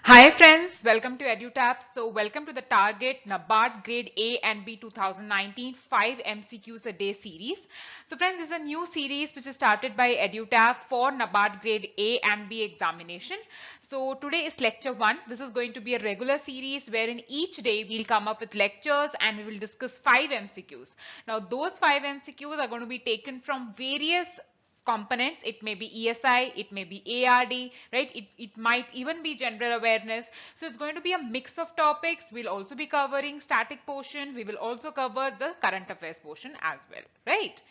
Hi friends, welcome to EduTap. So welcome to the Target NABARD Grade A and B 2019 5 MCQs a day series. So friends, this is a new series which is started by EduTap for NABARD Grade A and B examination. So today is lecture 1. This is going to be a regular series wherein each day we'll come up with lectures and we will discuss 5 MCQs. Now those 5 MCQs are going to be taken from various components. It may be ESI, it may be ARD, right? It might even be general awareness. So it's going to be a mix of topics. We'll also be covering static portion. We will also cover the current affairs portion as well, right?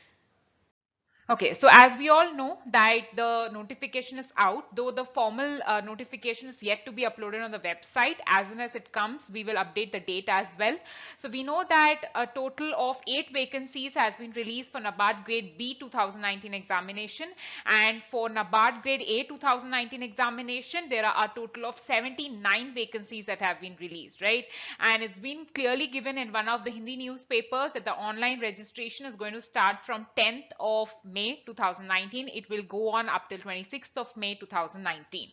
Okay, so as we all know that the notification is out, though the formal notification is yet to be uploaded on the website. As soon as it comes, we will update the date as well. So we know that a total of 8 vacancies has been released for NABARD Grade B 2019 examination, and for NABARD Grade A 2019 examination, there are a total of 79 vacancies that have been released, right? And it's been clearly given in one of the Hindi newspapers that the online registration is going to start from 10th of May 2019. It will go on up till 26th of May 2019.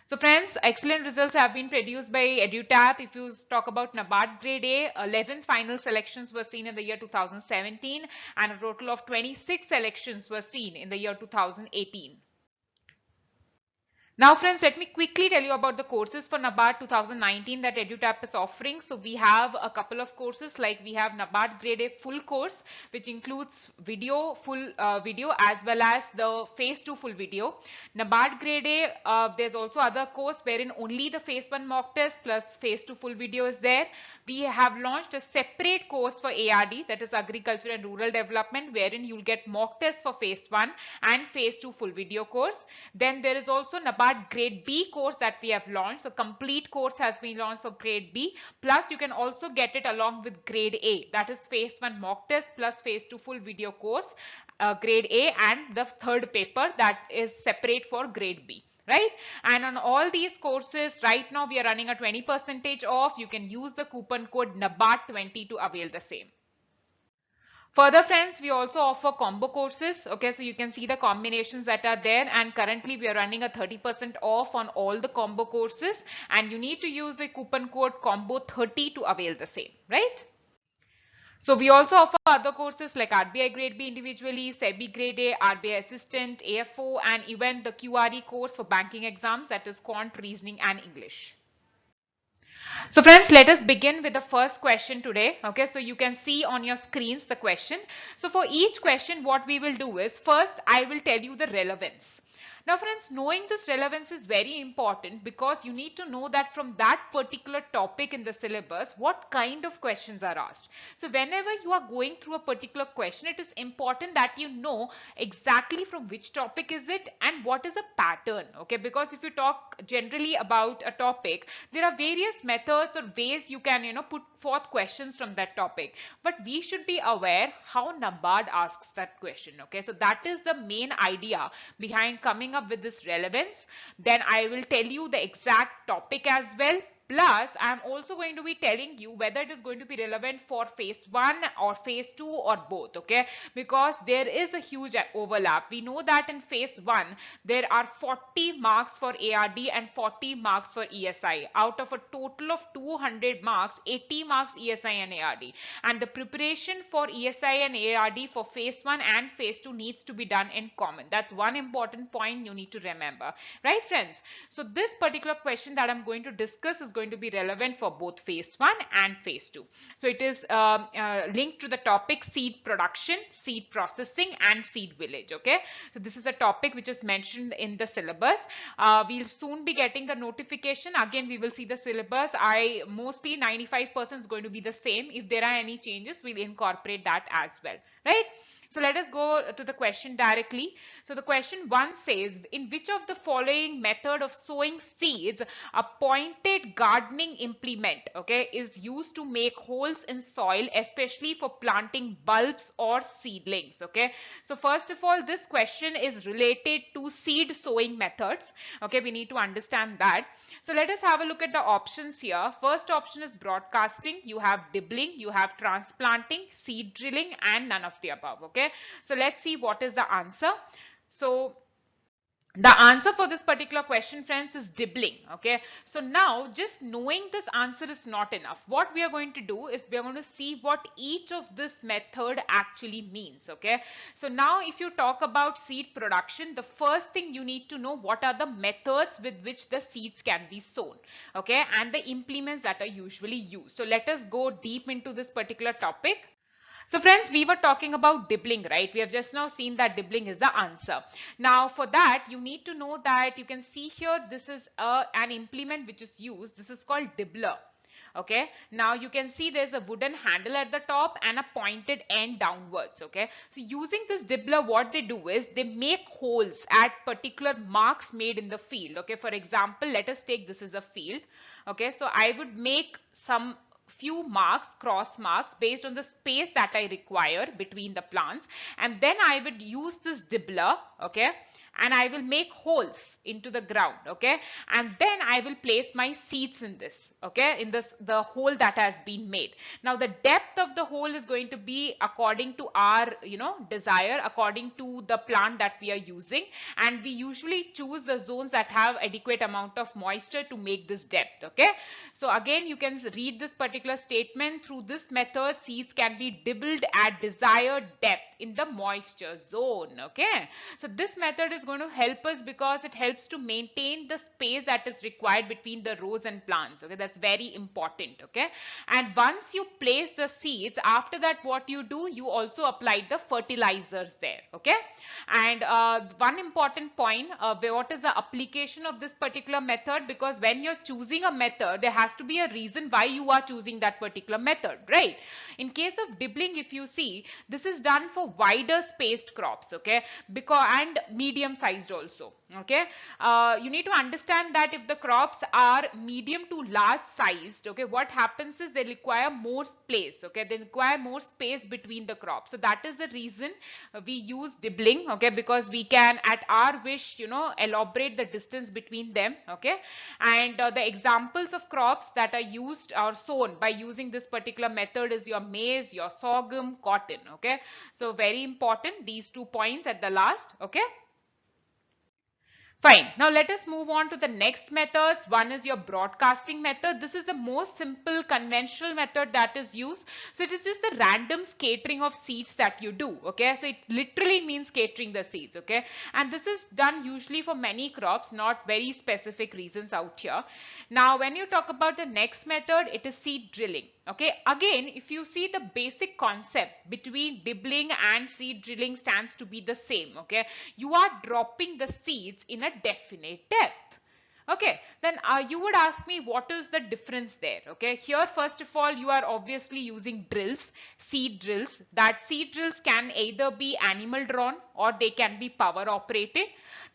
So friends, excellent results have been produced by EduTap. If you talk about NABARD Grade A, 11 final selections were seen in the year 2017 and a total of 26 selections were seen in the year 2018. Now friends, let me quickly tell you about the courses for NABARD 2019 that EduTap is offering. So we have a couple of courses, like we have NABARD Grade A full course, which includes video, full video, as well as the phase 2 full video. NABARD Grade A, there's also other course wherein only the phase 1 mock test plus phase 2 full video is there. We have launched a separate course for ARD, that is Agriculture and Rural Development, wherein you'll get mock test for phase 1 and phase 2 full video course. Then there is also NABARD Grade B course that we have launched. So complete course has been launched for Grade B. Plus you can also get it along with Grade A, that is phase 1 mock test plus phase 2 full video course, Grade A, and the third paper that is separate for Grade B. Right? And on all these courses right now we are running a 20% off. You can use the coupon code NABARD20 to avail the same. Further friends, we also offer combo courses. Okay, so you can see the combinations that are there, and currently we are running a 30% off on all the combo courses, and you need to use the coupon code combo30 to avail the same, right? So we also offer other courses like RBI Grade B individually, SEBI Grade A, RBI Assistant, AFO, and even the QRE course for banking exams, that is Quant, Reasoning and English. So friends, let us begin with the first question today. Okay, so you can see on your screens the question. So for each question, what we will do is, first I will tell you the relevance. Now friends, knowing this relevance is very important because you need to know that from that particular topic in the syllabus, what kind of questions are asked. So whenever you are going through a particular question, it is important that you know exactly from which topic is it and what is a pattern. Okay, because if you talk generally about a topic, there are various methods or ways you can, put forth questions from that topic. But we should be aware how NABARD asks that question. Okay, so that is the main idea behind coming up with this relevance. Then I will tell you the exact topic as well. Plus, I'm also going to be telling you whether it is going to be relevant for phase 1 or phase 2 or both, okay? Because there is a huge overlap. We know that in phase 1, there are 40 marks for ARD and 40 marks for ESI. Out of a total of 200 marks, 80 marks ESI and ARD. And the preparation for ESI and ARD for phase 1 and phase 2 needs to be done in common. That's one important point you need to remember. Right, friends? So this particular question that I'm going to discuss is going to be relevant for both phase 1 and phase 2. So it is linked to the topic seed production, seed processing and seed village. Okay, so this is a topic which is mentioned in the syllabus. We'll soon be getting the notification. Again, we will see the syllabus. Mostly 95% is going to be the same. If there are any changes, we'll incorporate that as well, right? So let us go to the question directly. So the question 1 says, in which of the following method of sowing seeds a pointed gardening implement, okay, is used to make holes in soil, especially for planting bulbs or seedlings, okay? So first of all, this question is related to seed sowing methods, okay? We need to understand that. So let us have a look at the options here. First option is broadcasting, you have dibbling, you have transplanting, seed drilling, and none of the above, okay? So let's see what is the answer. So The answer for this particular question, friends, is dibbling. Okay, so now just knowing this answer is not enough. What we are going to do is we are going to see what each of this method actually means. Okay, so now if you talk about seed production, the first thing you need to know what are the methods with which the seeds can be sown. Okay, and the implements that are usually used. So let us go deep into this particular topic. So friends, we were talking about dibbling, right? We have just now seen that dibbling is the answer. Now for that, you need to know that you can see here, this is an implement which is used. This is called dibbler. Okay, now you can see there's a wooden handle at the top and a pointed end downwards. Okay, so using this dibbler, what they do is they make holes at particular marks made in the field. Okay, for example, let us take this as a field. Okay, so I would make some few marks, cross marks, based on the space that I require between the plants, and then I would use this dibbler. Okay, and I will make holes into the ground. Okay, and then I will place my seeds in this. Okay, in this, the hole that has been made. Now the depth of the hole is going to be according to our desire, according to the plant that we are using, and we usually choose the zones that have adequate amount of moisture to make this depth. Okay, so again you can read this particular statement. Through this method, seeds can be dibbled at desired depth in the moisture zone. Okay, so this method is going to help us because it helps to maintain the space that is required between the rows and plants. Okay, that's very important. Okay, and once you place the seeds, after that what you do, you also apply the fertilizers there. Okay, and one important point, what is the application of this particular method? Because when you're choosing a method, there has to be a reason why you are choosing that particular method, right? In case of dibbling, if you see, this is done for wider spaced crops. Okay, because and medium sized also. Okay, you need to understand that if the crops are medium to large sized, okay, what happens is they require more space. Okay, they require more space between the crops. So that is the reason we use dibbling. Okay, because we can at our wish elaborate the distance between them. Okay, and the examples of crops that are used or sown by using this particular method is your maize, your sorghum, cotton. Okay, so very important, these 2 points at the last. Okay, fine. Now let us move on to the next method. One is your broadcasting method. This is the most simple conventional method that is used. So it is just the random scattering of seeds that you do. Okay, so it literally means scattering the seeds. Okay, and this is done usually for many crops, not very specific reasons out here. Now when you talk about the next method, it is seed drilling. Okay, again, if you see, the basic concept between dibbling and seed drilling stands to be the same. Okay, you are dropping the seeds in a definite depth. Okay, then you would ask me what is the difference there. Okay, here first of all you are obviously using drills, seed drills. That seed drills can either be animal drawn or they can be power operated.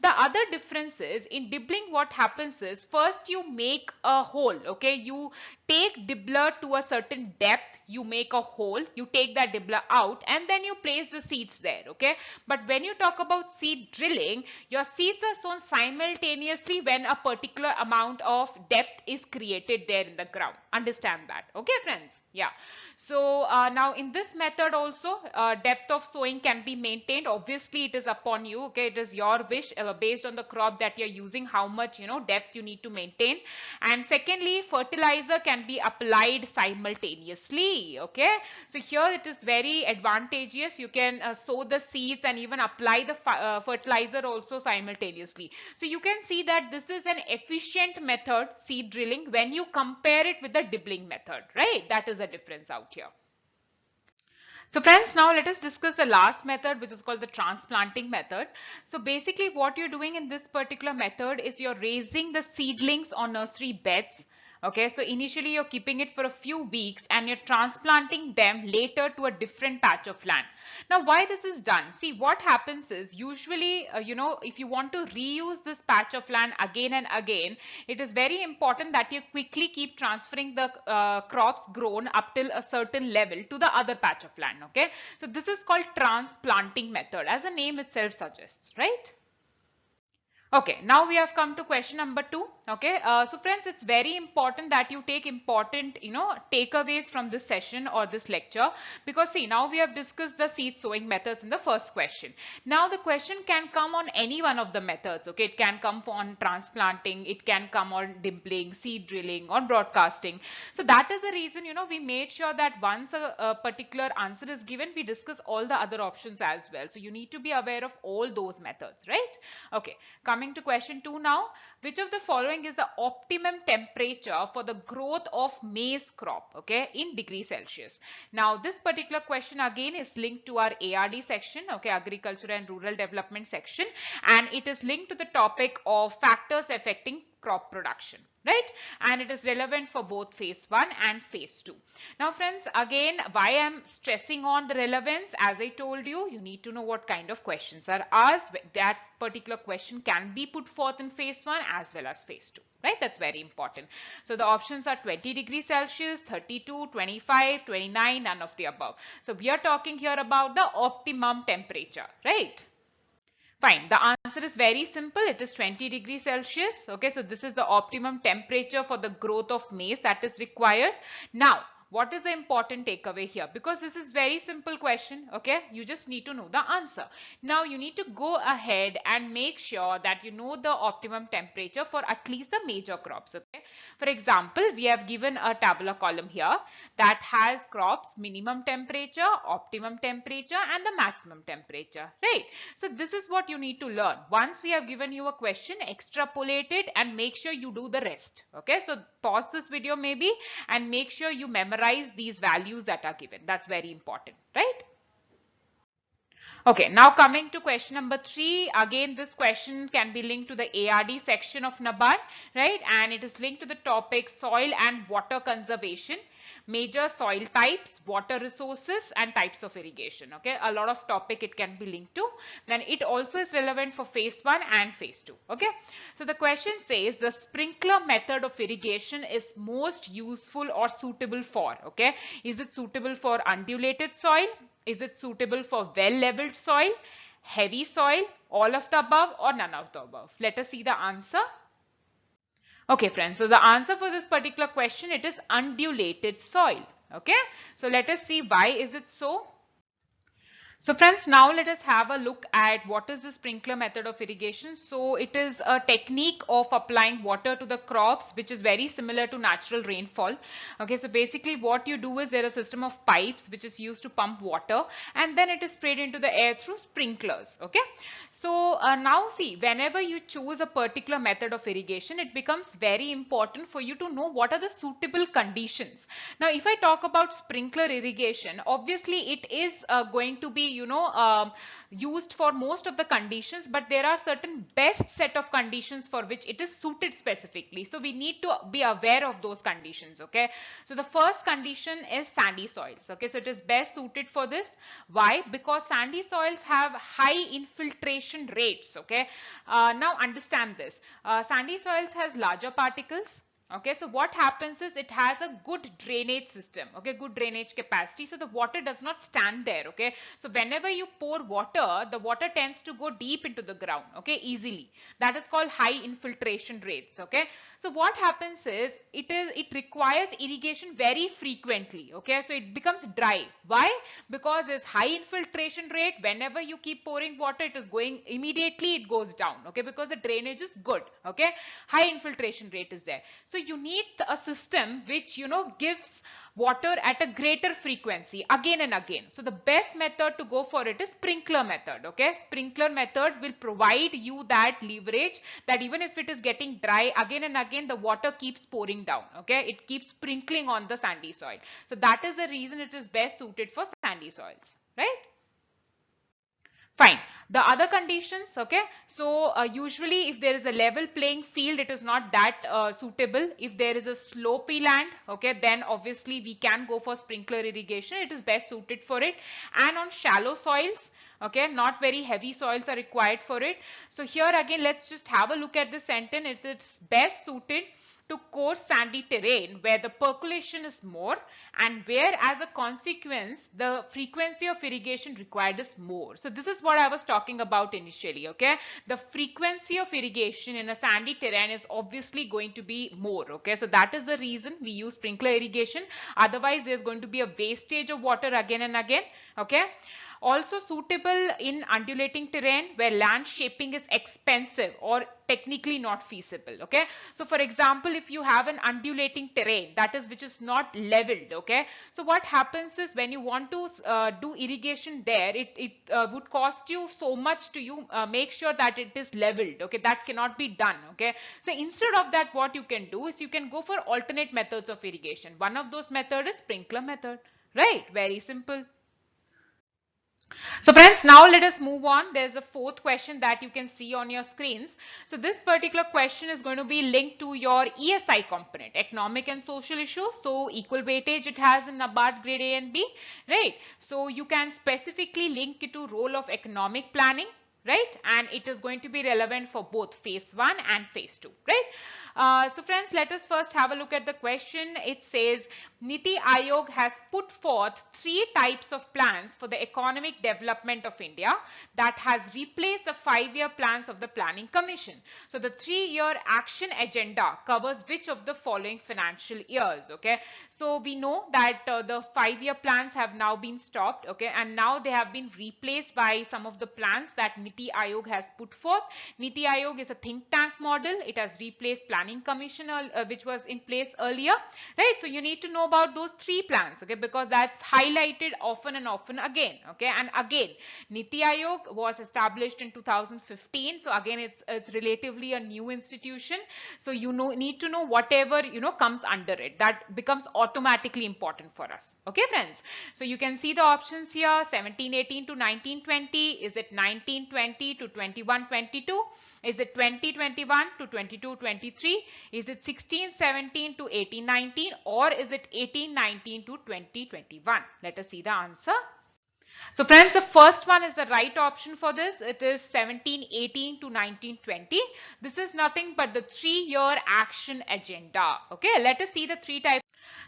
The other difference is in dibbling, what happens is first you make a hole. Okay, you take dibbler to a certain depth, you make a hole, you take that dibbler out, and then you place the seeds there. Okay, but when you talk about seed drilling, your seeds are sown simultaneously when a particular amount of depth is created there in the ground. Understand that? Okay friends, yeah. So now in this method also, depth of sowing can be maintained. Obviously it is upon you. Okay, it is your wish based on the crop that you're using, how much depth you need to maintain. And secondly, fertilizer can be applied simultaneously. Okay, so here it is very advantageous. You can sow the seeds and even apply the fertilizer also simultaneously. So you can see that this is an efficient method, seed drilling, when you compare it with the dibbling method, right? That is a difference out here. So friends, now let us discuss the last method, which is called the transplanting method. So basically what you're doing in this particular method is you're raising the seedlings on nursery beds. Okay, so initially you're keeping it for a few weeks and you're transplanting them later to a different patch of land. Now why this is done? See, what happens is usually, if you want to reuse this patch of land again and again, it is very important that you quickly keep transferring the crops grown up till a certain level to the other patch of land. Okay, so this is called transplanting method, as the name itself suggests, right? Okay, now we have come to question number 2. Okay, so friends, it's very important that you take important, takeaways from this session or this lecture, because see, now we have discussed the seed sowing methods in the first question. Now the question can come on any one of the methods. Okay, it can come on transplanting, it can come on dimpling, seed drilling, or broadcasting. So that is the reason, we made sure that once a particular answer is given, we discuss all the other options as well. So you need to be aware of all those methods, right? Okay, coming to question 2 now. Which of the following is the optimum temperature for the growth of maize crop, okay, in degrees Celsius? Now this particular question again is linked to our ARD section, okay, Agriculture and Rural Development section, and it is linked to the topic of factors affecting crop production, right? And it is relevant for both phase 1 and phase 2. Now friends, again, why I am stressing on the relevance, as I told you, you need to know what kind of questions are asked. That particular question can be put forth in phase 1 as well as phase 2, right? That's very important. So the options are 20 degrees Celsius, 32, 25, 29, none of the above. So we are talking here about the optimum temperature, right? Fine. The answer is very simple. It is 20 degrees Celsius. Okay, so this is the optimum temperature for the growth of maize that is required. Now, what is the important takeaway here? Because this is very simple question. Okay, you just need to know the answer. Now, you need to go ahead and make sure that you know the optimum temperature for at least the major crops. Okay, for example, we have given a tabular column here that has crops minimum temperature, optimum temperature, and the maximum temperature, right? So this is what you need to learn. Once we have given you a question, extrapolate it and make sure you do the rest. Okay, so pause this video maybe and make sure you memorize these values that are given. That's very important, right? Okay, now coming to question number 3. Again, this question can be linked to the ARD section of NABARD, right? And it is linked to the topic soil and water conservation, major soil types, water resources, and types of irrigation. Okay, a lot of topic it can be linked to. Then it also is relevant for phase 1 and phase 2. Okay, so the question says the sprinkler method of irrigation is most useful or suitable for. Okay, is it suitable for undulated soil? Is it suitable for well-leveled soil, heavy soil, all of the above, or none of the above? Let us see the answer. Okay, friends, so the answer for this particular question, it is undulated soil. Okay, so let us see why is it so. So friends, now let us have a look at what is the sprinkler method of irrigation. So it is a technique of applying water to the crops which is very similar to natural rainfall. Okay, so basically what you do is there is a system of pipes which is used to pump water and then it is sprayed into the air through sprinklers. Okay, so now see, whenever you choose a particular method of irrigation, it becomes very important for you to know what are the suitable conditions. Now if I talk about sprinkler irrigation, obviously it is going to be used for most of the conditions, but there are certain best set of conditions for which it is suited specifically. So we need to be aware of those conditions. Okay, so the first condition is sandy soils. Okay, so it is best suited for this. Why? Because sandy soils have high infiltration rates. Okay, now understand this. Sandy soils has larger particles. Okay, so what happens is it has a good drainage system, okay, good drainage capacity, so the water does not stand there. Okay, so whenever you pour water, the water tends to go deep into the ground, okay, easily. That is called high infiltration rates. Okay, so what happens is it requires irrigation very frequently. Okay, so it becomes dry. Why? Because there's high infiltration rate. Whenever you keep pouring water, it is going immediately, it goes down. Okay, because the drainage is good. Okay, high infiltration rate is there. So you need a system which gives water at a greater frequency again and again. So the best method to go for it is sprinkler method. Okay, sprinkler method will provide you that leverage that even if it is getting dry, again and again the water keeps pouring down. Okay, it keeps sprinkling on the sandy soil. So that is the reason it is best suited for sandy soils, right? Fine. The other conditions, okay, so usually if there is a level playing field, it is not that suitable. If there is a slopey land, okay, then obviously we can go for sprinkler irrigation. It is best suited for it. And on shallow soils, okay, not very heavy soils are required for it. So here again, let's just have a look at the sentence. It's best suited to coarse sandy terrain where the percolation is more and where as a consequence the frequency of irrigation required is more. So this is what I was talking about initially, okay? The frequency of irrigation in a sandy terrain is obviously going to be more, okay? So that is the reason we use sprinkler irrigation. Otherwise there's going to be a wastage of water again and again, okay? Also suitable in undulating terrain where land shaping is expensive or technically not feasible, okay? So for example, if you have an undulating terrain, that is which is not leveled, okay? So what happens is when you want to do irrigation there, it would cost you so much to make sure that it is leveled, okay? That cannot be done, okay? So instead of that, what you can do is you can go for alternate methods of irrigation. One of those methods is sprinkler method, right? Very simple. So friends, now let us move on. There's a fourth question that you can see on your screens. So this particular question is going to be linked to your ESI component, economic and social issues. So equal weightage it has in NABARD grade A and B, right? So you can specifically link it to role of economic planning, right? And it is going to be relevant for both phase 1 and phase 2, right? So friends, let us first have a look at the question. It says Niti Aayog has put forth 3 types of plans for the economic development of India that has replaced the 5-year plans of the Planning Commission. So the 3-year action agenda covers which of the following financial years, okay? So we know that the 5-year plans have now been stopped, okay, and now they have been replaced by some of the plans that Niti Aayog has put forth. Niti Aayog is a think tank model. It has replaced Planning Commission which was in place earlier, right? So you need to know about those 3 plans, okay, because that's highlighted often and often again, okay? And again, Niti Aayog was established in 2015, so again it's relatively a new institution, so you need to know whatever comes under it. That becomes automatically important for us, okay friends? So you can see the options here: 1718 to 1920. Is it 1920 to 2122? Is it 2021 to 2223? Is it 1617 to 1819? Or is it 1819 to 2021? Let us see the answer. So friends, the first one is the right option for this. It is 1718 to 1920. This is nothing but the 3-year action agenda. Okay, let us see the 3 types.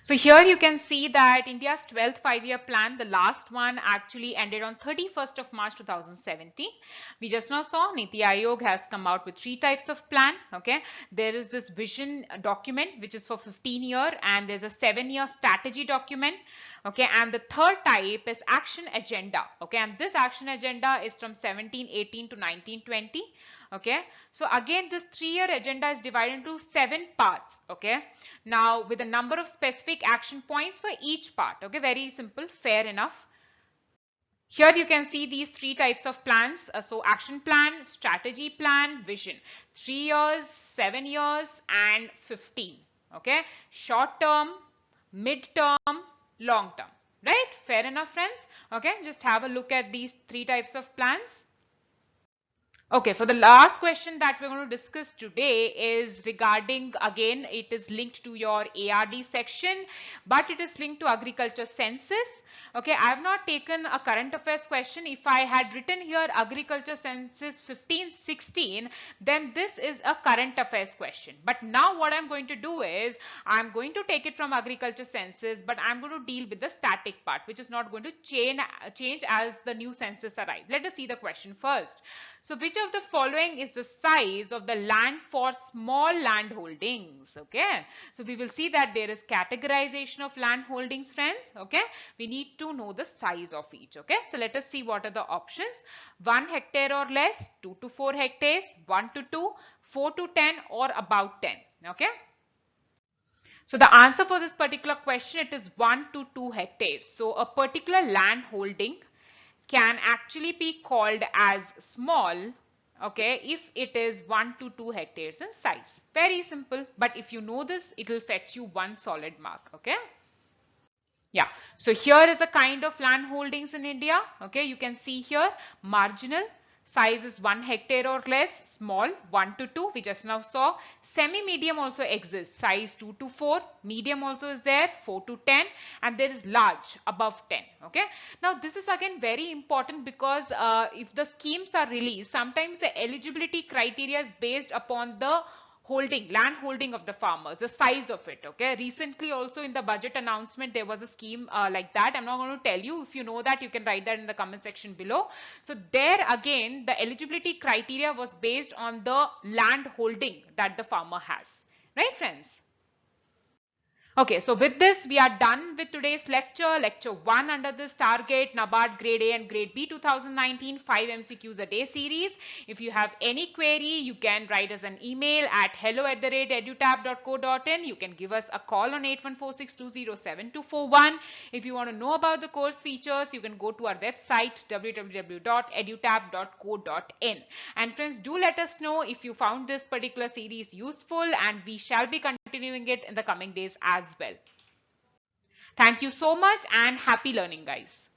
So here you can see that India's 12th 5-year plan, the last one actually ended on 31st of March 2017. We just now saw Niti Aayog has come out with 3 types of plan. Okay, there is this vision document which is for 15-year, and there's a 7-year strategy document. Okay, and the third type is action agenda. Okay, and this action agenda is from 1718 to 1920. Okay, so again this 3-year agenda is divided into 7 parts. Okay, now with a number of specific action points for each part. Okay, very simple, fair enough. Here you can see these 3 types of plans. So action plan, strategy plan, vision. 3 years, 7 years and 15. Okay, short term, mid term, long term, right? Fair enough friends. Okay, just have a look at these 3 types of plans. Okay, for the last question that we're going to discuss today is regarding, again, it is linked to your ARD section, but it is linked to agriculture census. Okay, I have not taken a current affairs question. If I had written here agriculture census 1516, then this is a current affairs question. But now what I'm going to do is I'm going to take it from agriculture census, but I'm going to deal with the static part, which is not going to change as the new census arrives. Let us see the question first. So which of the following is the size of the land for small land holdings? Okay, so we will see that there is categorization of land holdings, friends. Okay, we need to know the size of each. Okay, so let us see what are the options. 1 hectare or less, 2 to 4 hectares, 1 to 2, 4 to 10 or about 10. Okay. So the answer for this particular question, it is 1 to 2 hectares. So a particular land holding can actually be called as small, okay, if it is 1 to 2 hectares in size. Very simple, but if you know this, it will fetch you 1 solid mark. Okay. Yeah, so here is a kind of land holdings in India. Okay, you can see here marginal, size is 1 hectare or less, small 1 to 2, we just now saw. Semi-medium also exists, size 2 to 4, medium also is there, 4 to 10, and there is large, above 10. Okay, now this is again very important because if the schemes are released, sometimes the eligibility criteria is based upon the land holding of the farmers, the size of it. Okay, recently also in the budget announcement there was a scheme like that. I'm not going to tell you. If you know that, you can write that in the comment section below. So there again the eligibility criteria was based on the land holding that the farmer has, right friends? Okay, so with this, we are done with today's lecture. Lecture 1 under this target, NABARD Grade A and Grade B 2019, 5 MCQs a day series. If you have any query, you can write us an email at hello@edutab.co.in. You can give us a call on 8146207241. If you want to know about the course features, you can go to our website www.edutab.co.in. And friends, do let us know if you found this particular series useful, and we shall be continuing it in the coming days as well. Thank you so much and happy learning, guys.